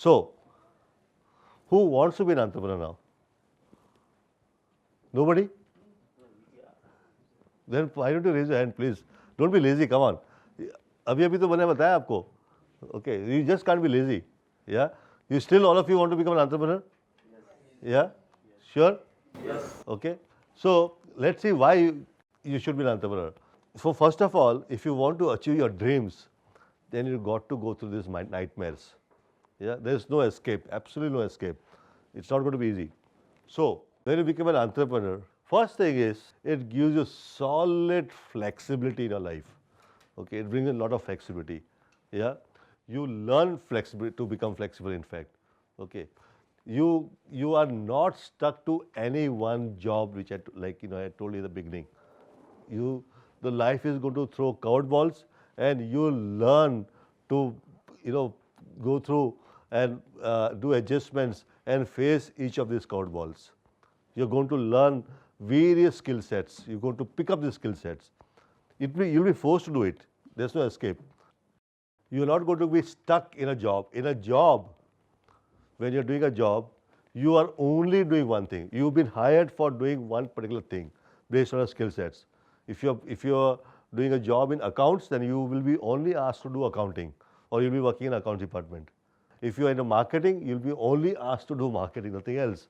So, who wants to be an entrepreneur now? Nobody? Then why don't you raise your hand, please? Don't be lazy, come on. अभी तो मैंने बताया आपको. Okay, you just can't be lazy. Yeah? You still, all of you want to become an entrepreneur? Yeah? Sure? Yes. Okay. So, let's see why you should be an entrepreneur. So, first of all, if you want to achieve your dreams, then you got to go through these nightmares. Yeah? There's no escape, absolutely no escape. It's not going to be easy. So, when you become an entrepreneur, first thing is, it gives you solid flexibility in your life. Okay, it brings a lot of flexibility. Yeah, you learn flexibility to become flexible. In fact, okay, you are not stuck to any one job, which I told you in the beginning. The life is going to throw curveballs, and you learn to go through and do adjustments and face each of these curveballs. You're going to learn various skill sets. You're going to pick up the skill sets. You'll be forced to do it. There's no escape. You're not going to be stuck in a job. In a job, when you're doing a job, you are only doing one thing. You've been hired for doing one particular thing based on your skill sets. If you're doing a job in accounts, then you will be only asked to do accounting, or you'll be working in accounts department. If you're in marketing, you'll be only asked to do marketing, nothing else.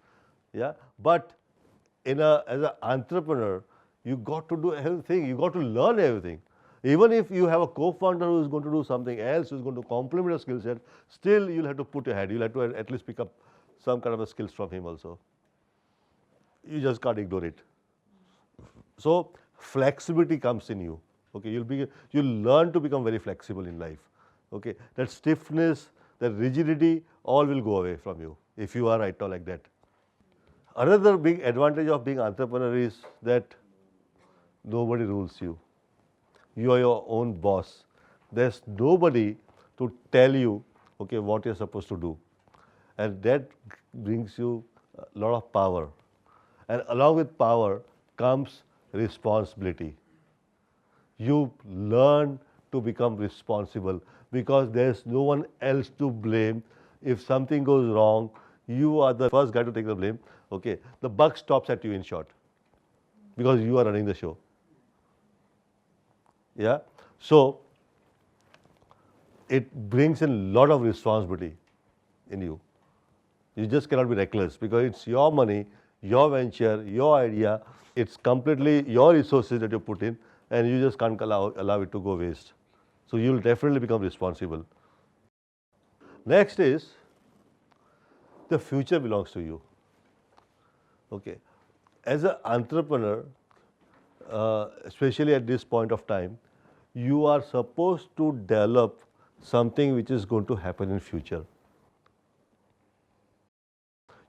Yeah, but as an entrepreneur, you got to do everything. You got to learn everything. Even if you have a co-founder who is going to do something else, who is going to complement your skill set, still you'll have to put your head. You'll have to at least pick up some kind of a skills from him also. You just can't ignore it. So flexibility comes in you. Okay, you'll learn to become very flexible in life. Okay, that stiffness, that rigidity, all will go away from you if you are right now like that. Another big advantage of being entrepreneur is that nobody rules you. You are your own boss. There's nobody to tell you, okay, what you're supposed to do. And that brings you a lot of power. And along with power comes responsibility. You learn to become responsible because there's no one else to blame. If something goes wrong, you are the first guy to take the blame. Okay, the buck stops at you, in short, because you are running the show. Yeah, so it brings in a lot of responsibility in you. You just cannot be reckless because it's your money, your venture, your idea. It's completely your resources that you put in, and you just can't allow it to go waste. So you'll definitely become responsible. Next is, the future belongs to you. Okay, as an entrepreneur, especially at this point of time, you are supposed to develop something which is going to happen in future.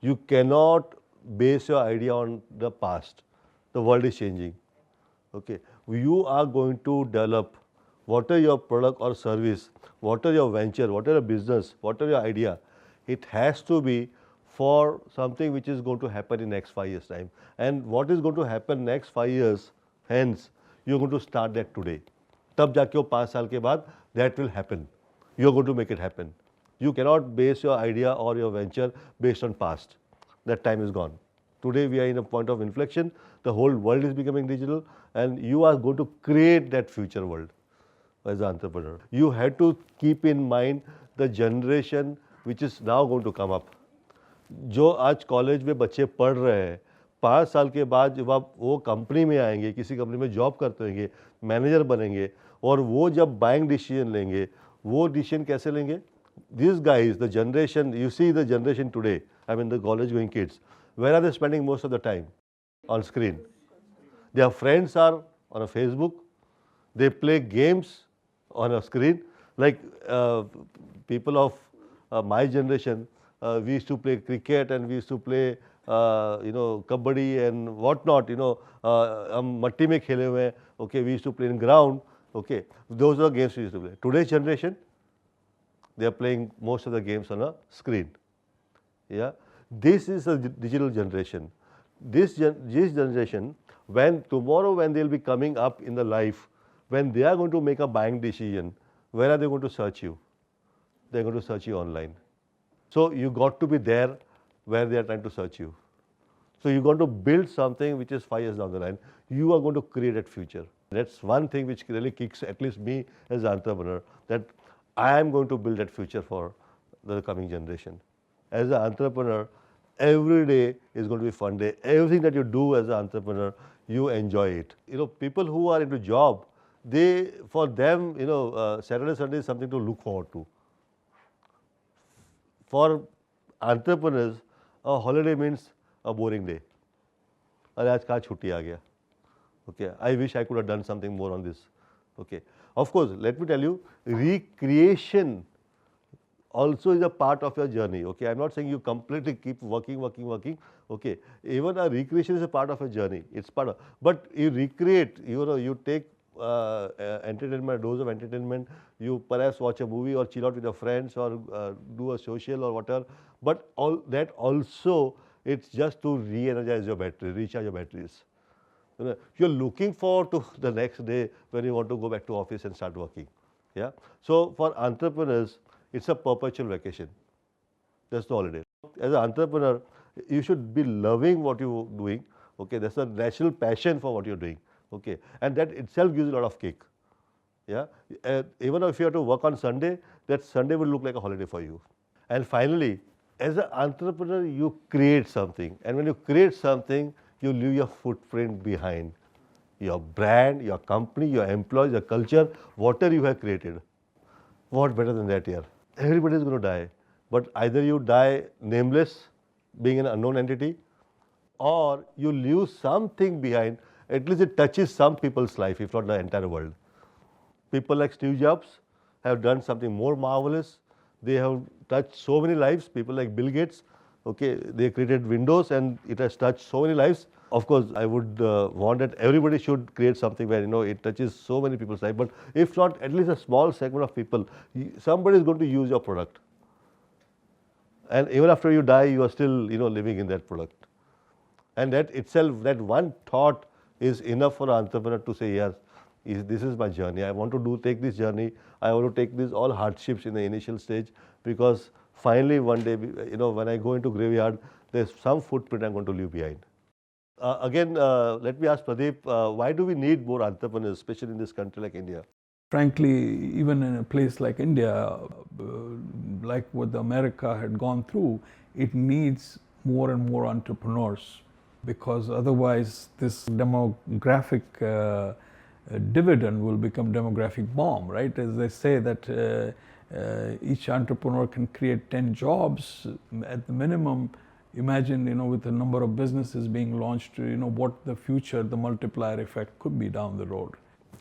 You cannot base your idea on the past. The world is changing. Okay, you are going to develop whatever your product or service, whatever your venture, whatever your business, whatever your idea, it has to be for something which is going to happen in next 5 years' time. And what is going to happen next 5 years, hence, you're going to start that today. तब जाके वो 5 साल के बाद, that will happen. You're going to make it happen. You cannot base your idea or your venture based on past. That time is gone. Today we are in a point of inflection. The whole world is becoming digital, and you are going to create that future world as an entrepreneur. You have to keep in mind the generation which is now going to come up. जो आज college में बच्चे पढ़ रहे हैं, 5 साल के बाद जब आप वो कंपनी में आएंगे, किसी कंपनी में जॉब करते होंगे, मैनेजर बनेंगे, और वो जब बाइंग डिसीजन लेंगे, वो डिसीजन कैसे लेंगे? These guys, the generation, you see the generation today, I mean the college going kids, where are they spending most of the time? On screen. Their friends are on a Facebook, they play games on a screen, like people of my generation, we used to play cricket and we used to play kabaddi and whatnot, हम मट्टी में खेले हुए हैं, okay, we used to play in ground, okay, those are the games we used to play. Today's generation, they are playing most of the games on a screen. Yeah, this is a digital generation. This generation, when they'll be coming up in the life, when they are going to make a buying decision, where are they going to search you? They're going to search you online. So you got to be there where they are trying to search you. So you got to build something which is 5 years down the line. You are going to create that future. That's one thing which really kicks at least me as an entrepreneur, that I am going to build that future for the coming generation. As an entrepreneur, every day is going to be a fun day. Everything that you do as an entrepreneur, you enjoy it. People who are into job, for them, Saturday, Sunday is something to look forward to. For entrepreneurs, a holiday means a boring day. अरे आज कहाँ छुट्टी आ गया? Okay, I wish I could have done something more on this. Okay, of course, let me tell you, recreation also is a part of your journey. Okay, I'm not saying you completely keep working. Okay, even a recreation is a part of a journey. It's part of, but you recreate. You take entertainment, dose of entertainment. You perhaps watch a movie or chill out with your friends or do a social or whatever. But all that also, it's just to re-energize your battery, recharge your batteries. You're looking forward to the next day when you want to go back to office and start working. Yeah. So for entrepreneurs, it's a perpetual vacation. That's the holiday. As an entrepreneur, you should be loving what you're doing. Okay. That's a natural passion for what you're doing. Okay. And that itself gives a lot of kick. Yeah. Even if you have to work on Sunday, that Sunday will look like a holiday for you. And finally, as an entrepreneur, you create something. And when you create something, you leave your footprint behind. Your brand, your company, your employees, your culture, whatever you have created. What better than that here? Everybody is going to die. But either you die nameless, being an unknown entity, or you leave something behind. At least it touches some people's life, if not the entire world. People like Steve Jobs have done something more marvelous. They have touched so many lives. People like Bill Gates, okay, they created Windows and it has touched so many lives. Of course, I would want that everybody should create something where, it touches so many people's life. But if not, at least a small segment of people, somebody is going to use your product. And even after you die, you are still, living in that product. And that itself, that one thought is enough for an entrepreneur to say, yes, this is my journey. I want to take this journey. I want to take these all hardships in the initial stage, because finally one day, when I go into graveyard, there's some footprint I'm going to leave behind. Again, let me ask Pradeep, why do we need more entrepreneurs, especially in this country like India? Frankly, even in a place like India, like what America had gone through, it needs more and more entrepreneurs, because otherwise this demographic dividend will become demographic bomb, right? As they say that each entrepreneur can create 10 jobs at the minimum. Imagine, with the number of businesses being launched, what the future, the multiplier effect could be down the road.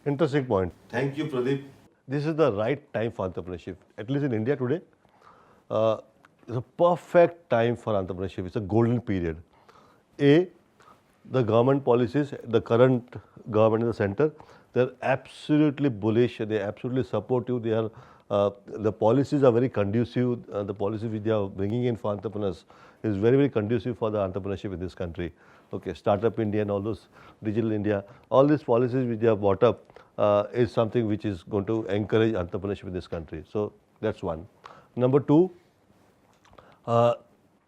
Interesting point. Thank you, Pradeep. This is the right time for entrepreneurship. At least in India today, it's a perfect time for entrepreneurship. It's a golden period. The government policies, the current government in the center, they're absolutely bullish. They absolutely support you. The policies are very conducive. The policies which they are bringing in for entrepreneurs is very, very conducive for the entrepreneurship in this country. Okay, Startup India and all those, Digital India, all these policies which they have brought up is something which is going to encourage entrepreneurship in this country. So that's one. Number two,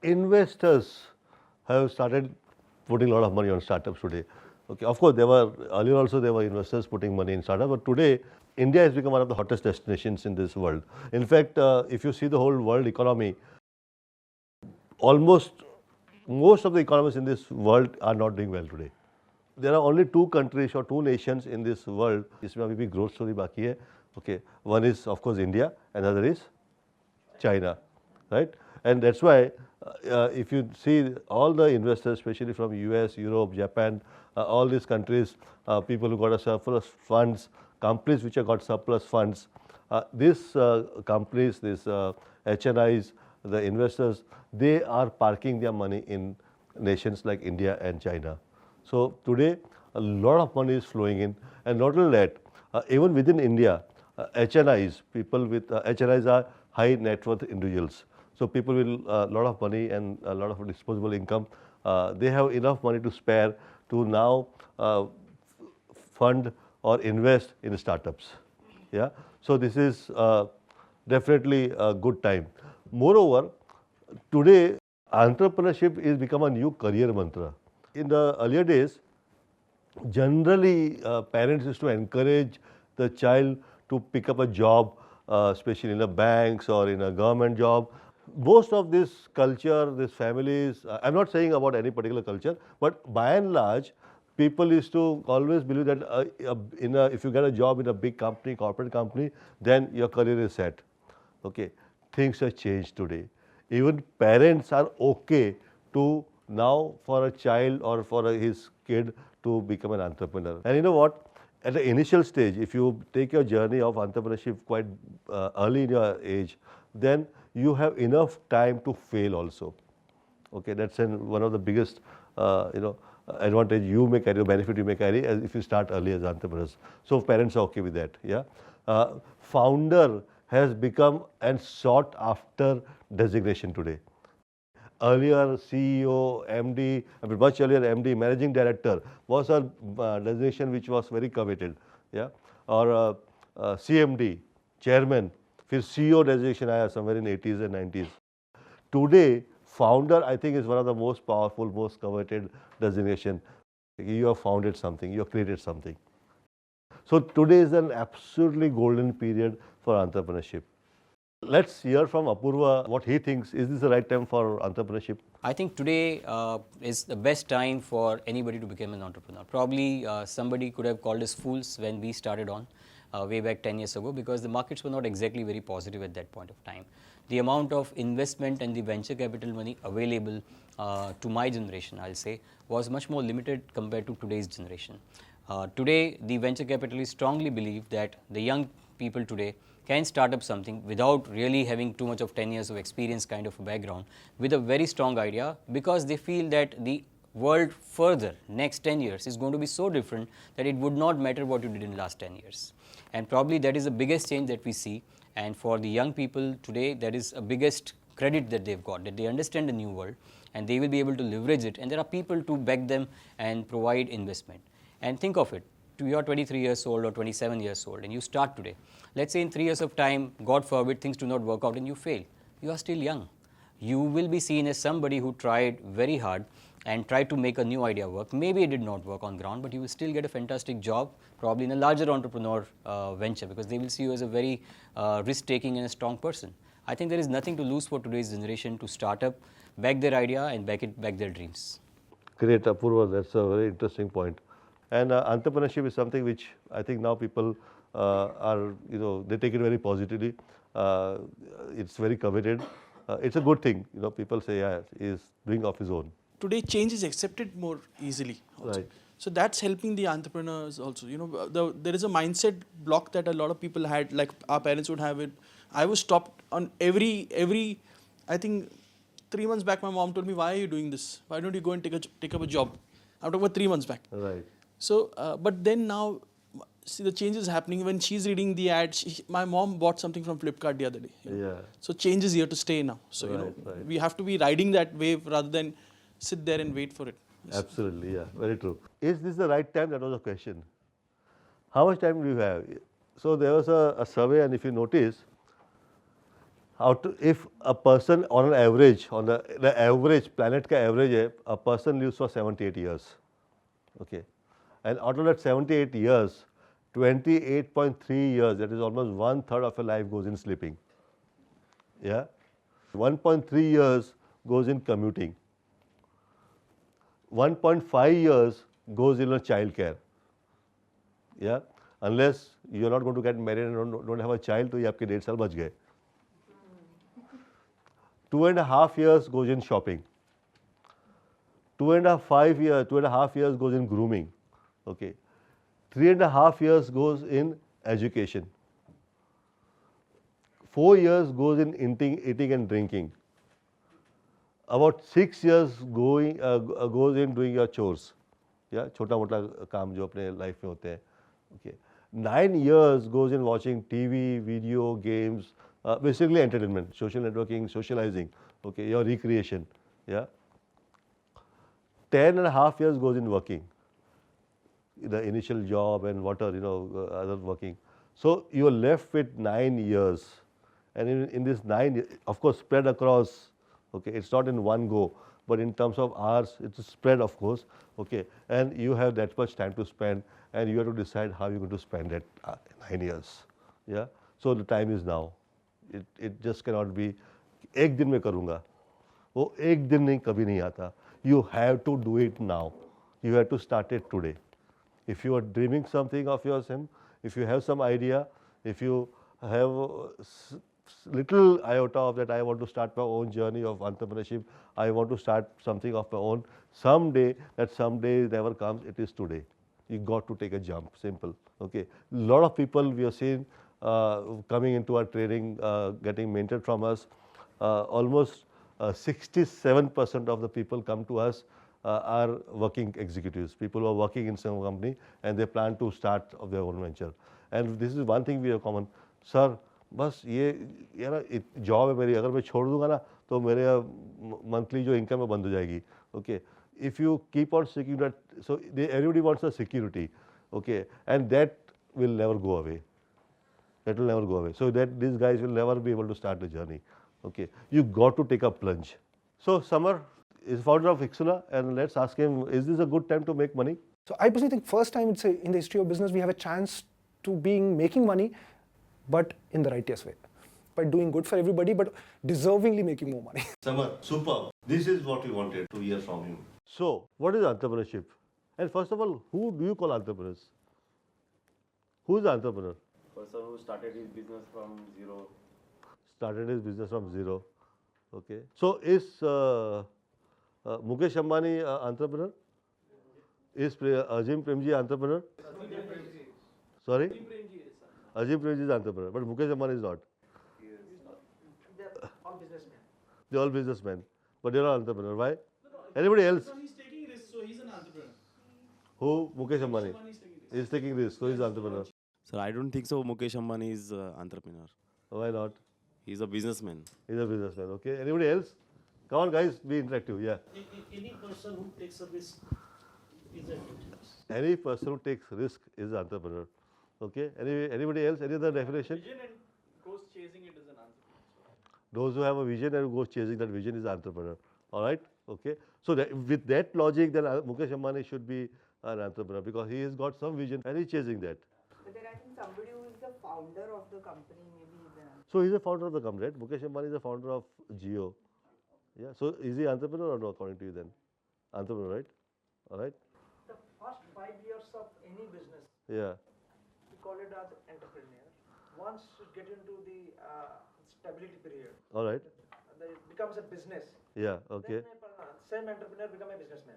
investors have started putting a lot of money on startups today. Okay, of course, earlier also there were investors putting money in startups, but today India has become one of the hottest destinations in this world. In fact, if you see the whole world economy, most of the economies in this world are not doing well today. There are only two countries or two nations in this world जिसमें अभी भी growth story बाकी है. Okay, one is of course India, and the other is China, right? And that's why if you see all the investors, especially from US, Europe, Japan, all these countries, people who got a surplus funds, companies which have got surplus funds, these companies, these HNIs, the investors, they are parking their money in nations like India and China. So today, a lot of money is flowing in, and not only that, even within India, HNIs, people with HNIs are high net worth individuals. So people with a lot of money and a lot of disposable income, they have enough money to spare to now fund or invest in startups. Yeah. So this is definitely a good time. Moreover, Today, entrepreneurship is become a new career mantra. In the earlier days, generally parents used to encourage the child to pick up a job, especially in a banks or in a government job. Most of this culture, these families, I'm not saying about any particular culture, but by and large, people used to always believe that if you get a job in a big company, corporate company, then your career is set. Okay, things have changed today. Even parents are okay to now for a child or for his kid to become an entrepreneur. And you know what? At the initial stage, if you take your journey of entrepreneurship quite early in your age, then you have enough time to fail also. Okay, that's one of the biggest, advantage you may carry, or benefit you may carry as if you start early as entrepreneurs. So parents are okay with that. Yeah, founder has become a sought after designation today. Earlier, CEO, MD, much earlier MD, Managing Director was a designation which was very coveted. Yeah, or CMD, Chairman. फिर CEO designation आया somewhere in 80s and 90s. Today, founder I think is one of the most powerful, most coveted designation. You have founded something, you have created something. So today is an absolutely golden period for entrepreneurship. Let's hear from Apurva what he thinks. Is this the right time for entrepreneurship? I think today is the best time for anybody to become an entrepreneur. Probably somebody could have called us fools when we started on way back 10 years ago, because the markets were not exactly very positive at that point of time. The amount of investment and the venture capital money available to my generation, I'll say, was much more limited compared to today's generation. Today, the venture capitalists strongly believe that the young people today can start up something without really having too much of 10 years of experience kind of a background, with a very strong idea, because they feel that the world further next 10 years is going to be so different that it would not matter what you did in the last 10 years. And probably that is the biggest change that we see. And for the young people today, that is a biggest credit that they've got, that they understand the new world and they will be able to leverage it, and there are people to back them and provide investment. And think of it, you are 23 years old or 27 years old and you start today. Let's say in 3 years of time, God forbid, things do not work out and you fail. You are still young. You will be seen as somebody who tried very hard and tried to make a new idea work. Maybe it did not work on ground, but you will still get a fantastic job, probably in a larger entrepreneur venture, because they will see you as a very risk-taking and a strong person. I think there is nothing to lose for today's generation to start up, back their idea and back their dreams. Great, Apurva. That's a very interesting point. And entrepreneurship is something which I think now people are, they take it very positively. It's very coveted. It's a good thing. People say, yeah, he's doing off his own. Today, change is accepted more easily also. Right. So that's helping the entrepreneurs also. There is a mindset block that a lot of people had, like our parents would have it. I was stopped on every. I think 3 months back, my mom told me, "Why are you doing this? Why don't you go and take up a job?" I'm talking about 3 months back. Right. So, but then now, see the change is happening. When she's reading the ad, my mom bought something from Flipkart the other day. Yeah. So change is here to stay now. So Right. we have to be riding that wave rather than sit there and wait for it. Absolutely, yeah, very true. Is this the right time? That was a question. How much time do you have? So there was a survey, and if you notice, if a person on an average, on the average, planet ka average hai, a person lives for 78 years. Okay. And out of that 78 years, 28.3 years, that is almost 1/3 of your life goes in sleeping. Yeah. 1.3 years goes in commuting. 1.5 years goes in child care. Yeah. Unless you're not going to get married and don't have a child, तो ये आपके 1.5 साल बच गए. 2.5 years goes in shopping. 2.5 years goes in grooming. Okay. 3.5 years goes in education. 4 years goes in eating and drinking. About 6 years goes in doing your chores. Yeah, छोटा मोटा काम जो अपने लाइफ में होते हैं. Okay. 9 years goes in watching TV, video, games, basically entertainment, social networking, socializing. Okay, your recreation. Yeah. 10.5 years goes in working. The initial job and other working. So you're left with 9 years. And in this 9 years, of course, spread across Okay, it's not in one go, but in terms of hours, it's spread, of course. Okay, and you have that much time to spend, and you have to decide how you're going to spend it 9 years. Yeah, so the time is now. It just cannot be एक दिन में करूँगा, वो एक दिन नहीं कभी नहीं आता. You have to do it now. You have to start it today. If you are dreaming something of yourself, if you have some idea, if you have little iota of that, I want to start my own journey of entrepreneurship, I want to start something of my own, someday, that someday never comes, it is today. You got to take a jump, simple. Okay. Lot of people we have seen coming into our training, getting mentored from us, almost 67% of the people come to us are working executives, people who are working in some company and they plan to start of their own venture. And this is one thing we have common. Sir, बस ये यार job है मेरी, अगर मैं छोड़ दूंगा ना तो मेरे मंथली जो इनकम है बंद हो जाएगी. Okay, if you keep on seeking that, so everybody wants a security. Okay, and that will never go away. That will never go away. So that these guys will never be able to start the journey. Okay, you got to take a plunge. So Samar is founder of Ekeeda, and let's ask him: is this a good time to make money? So I personally think first time in the history of business we have a chance to making money, but in the righteous way, by doing good for everybody, but deservingly making more money. Samar, superb. This is what we wanted to hear from you. So, what is entrepreneurship? And first of all, who do you call entrepreneurs? Who is the entrepreneur? Person who started his business from zero. Started his business from zero. Okay. So is Mukesh Ambani entrepreneur? Is Azim Premji entrepreneur? Sorry? Azim Premji is entrepreneur, but Mukesh Ambani is not. They're all businessmen. They are all businessmen, but they are not entrepreneur. Why? Anybody else? He's taking risks, so he's an entrepreneur. Who? Mukesh Ambani. He is taking risks, so he is entrepreneur. Sir, I don't think so. Mukesh Ambani is entrepreneur. Why not? He's a businessman. He is a businessman. Okay. Anybody else? Come on, guys, be interactive. Yeah. Any person who takes a risk is an entrepreneur. Any person who takes risk is an entrepreneur. Okay. Anybody else? Any other definition? Vision and goes chasing it as an entrepreneur. Those who have a vision and goes chasing that vision is an entrepreneur. All right. Okay. So with that logic, then Mukesh Ambani should be an entrepreneur because he has got some vision and he's chasing that. But then I think somebody who is the founder of the company maybe is an So he's a founder of the company, right? Mukesh Ambani is the founder of Jio. Yeah. So is he entrepreneur or no, according to you then? Entrepreneur, right? All right. The first 5 years of any business, Yeah. we call it as entrepreneur. Once you get into the stability period, All right. it becomes a business. Yeah. Okay. Then same entrepreneur become a businessman.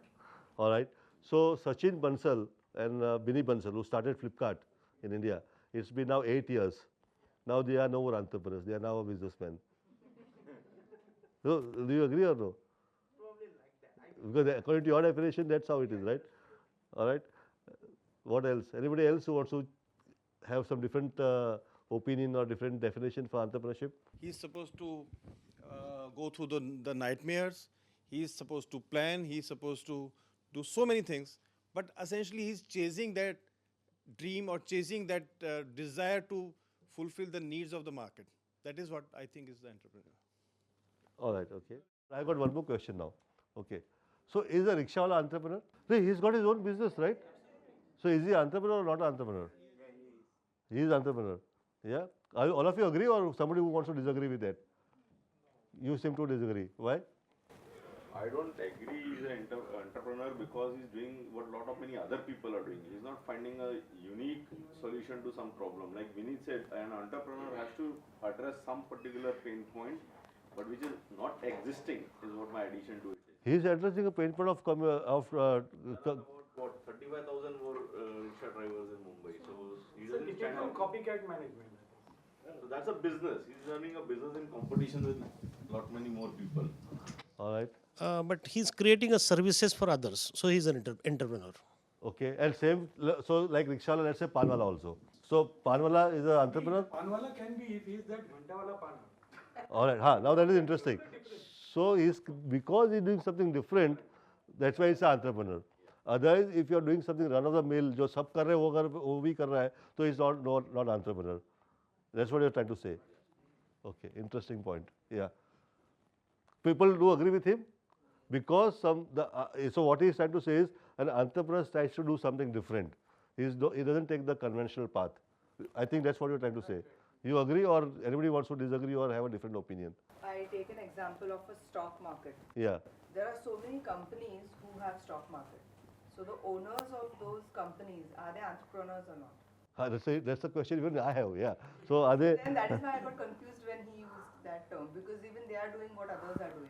All right. So Sachin Bansal and Binny Bansal, who started Flipkart in India, it's been now 8 years. Now they are no more entrepreneurs. They are now businessmen. So, do you agree or no? Probably like that. Because according to your definition, that's how it is, right? All right. What else? Anybody else who wants to have some different opinion or different definition for entrepreneurship? He's supposed to go through the nightmares. He's supposed to plan. He's supposed to do so many things. But essentially, he's chasing that dream or chasing that desire to fulfill the needs of the market. That is what I think is the entrepreneur. All right. Okay. I got one more question now. Okay. So is a rickshaw entrepreneur? See, he's got his own business, right? So is he entrepreneur or not entrepreneur? He is entrepreneur. Yeah. All of you agree or somebody who wants to disagree with that? You seem to disagree. Why? I don't agree he's an entrepreneur because he's doing what a lot of many other people are doing. He's not finding a unique solution to some problem. Like Vinit said, an entrepreneur has to address some particular pain point, but which is not existing is what my addition to it is. He is addressing a pain point of About what 35,000 more rickshaw drivers in Mumbai. So he doesn't stand out. Copycat management. So that's a business. He's running a business in competition with lot many more people. all right. But he's creating a services for others, so he's an entrepreneur. Okay. And same. So like rickshaw, let's say Panwala also. So Panwala is an entrepreneur. Panwala can be if he is that Ghantawala Pana. All right. Now that is interesting. So he's because he's doing something different. That's why he's an entrepreneur. Otherwise, if you are doing something run of the mill, जो सब कर रहे हैं वो भी कर रहा है, तो he's not entrepreneur. That's what you're trying to say. Okay, interesting point. Yeah. people do agree with him? Because so what he is trying to say is an entrepreneur tries to do something different. He doesn't take the conventional path. I think that's what you're trying to say. You agree, or anybody wants to disagree or have a different opinion? I take an example of a stock market. Yeah. There are so many companies who have stock market. So the owners of those companies, are they entrepreneurs or not? That's the question even I have. Yeah. So are they? Then that is why I got confused when he used that term, because even they are doing what others are doing.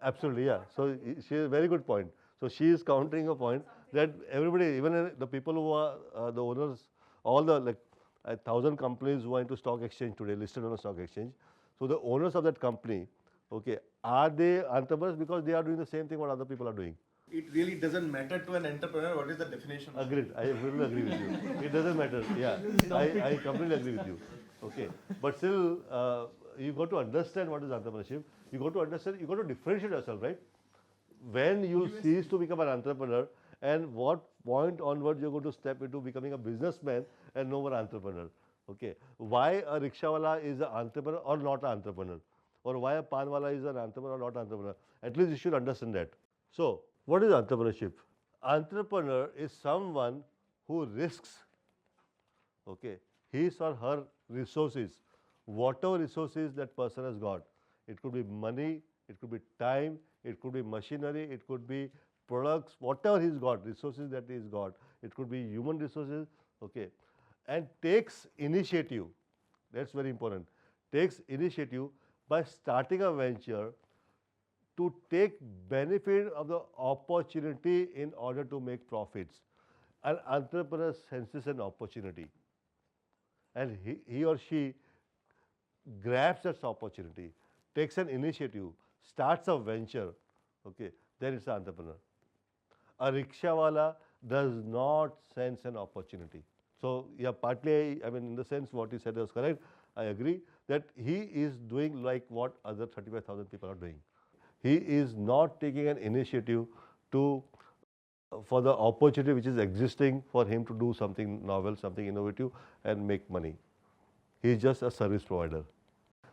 Absolutely, yeah. So she has a very good point. So she is countering a point that everybody, even the people who are the owners, all the 1,000 companies who are into stock exchange today, listed on a stock exchange. So the owners of that company, okay, are they entrepreneurs because they are doing the same thing what other people are doing? It really doesn't matter to an entrepreneur what is the definition. Agreed. I will agree with you. It doesn't matter. Yeah, I completely agree with you. Okay, but still, you got to understand what is entrepreneurship. You got to understand. You got to differentiate yourself, right? When you cease to become an entrepreneur, and what point onwards you're going to step into becoming a businessman and no more entrepreneur. Okay, why a rickshawala is an entrepreneur or not an entrepreneur, or why a panwala is an entrepreneur or not an entrepreneur. At least you should understand that. So, what is entrepreneurship? Entrepreneur is someone who risks, okay, his or her resources, whatever resources that person has got. It could be money, it could be time, it could be machinery, it could be products, whatever he's got, resources that he's got. It could be human resources, okay, and takes initiative. That's very important. Takes initiative by starting a venture to take benefit of the opportunity in order to make profits. An entrepreneur senses an opportunity, and he or she grabs that opportunity, takes an initiative, starts a venture, okay, then it's an entrepreneur. A rickshawala does not sense an opportunity. So, yeah, partly, I mean, in the sense what he said was correct. I agree that he is doing like what other 35,000 people are doing. He is not taking an initiative to for the opportunity which is existing for him to do something novel, something innovative and make money. He is just a service provider.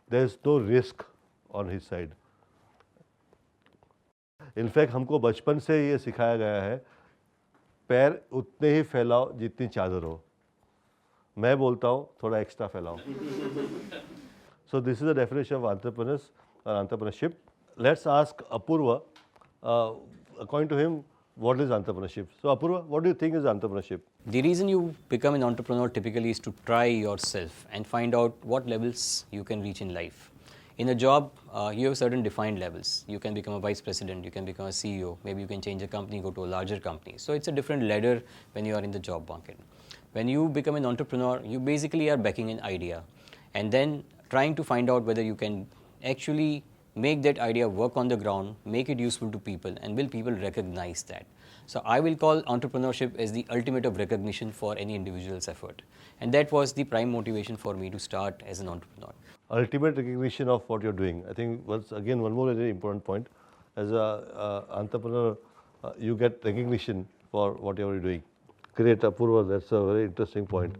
There is no risk on his side. In fact हमको बचपन से ये सिखाया गया है, पैर उतने ही फैलाओ जितनी चादर हो. मैं बोलता हूँ थोड़ा extra फैलाओ. So this is the definition of entrepreneurs or entrepreneurship. Let's ask Apurva, according to him, what is entrepreneurship? So Apurva, what do you think is entrepreneurship? The reason you become an entrepreneur typically is to try yourself and find out what levels you can reach in life. In a job, you have certain defined levels. You can become a vice president, you can become a CEO, maybe you can change a company, go to a larger company. So it's a different ladder when you are in the job market. When you become an entrepreneur, you basically are backing an idea and then trying to find out whether you can actually make that idea work on the ground, make it useful to people, and will people recognize that? So I will call entrepreneurship as the ultimate of recognition for any individual's effort. And that was the prime motivation for me to start as an entrepreneur. Ultimate recognition of what you're doing. I think once again, one more very important point. As an entrepreneur, you get recognition for whatever you're doing. Great, Apurva, that's a very interesting point.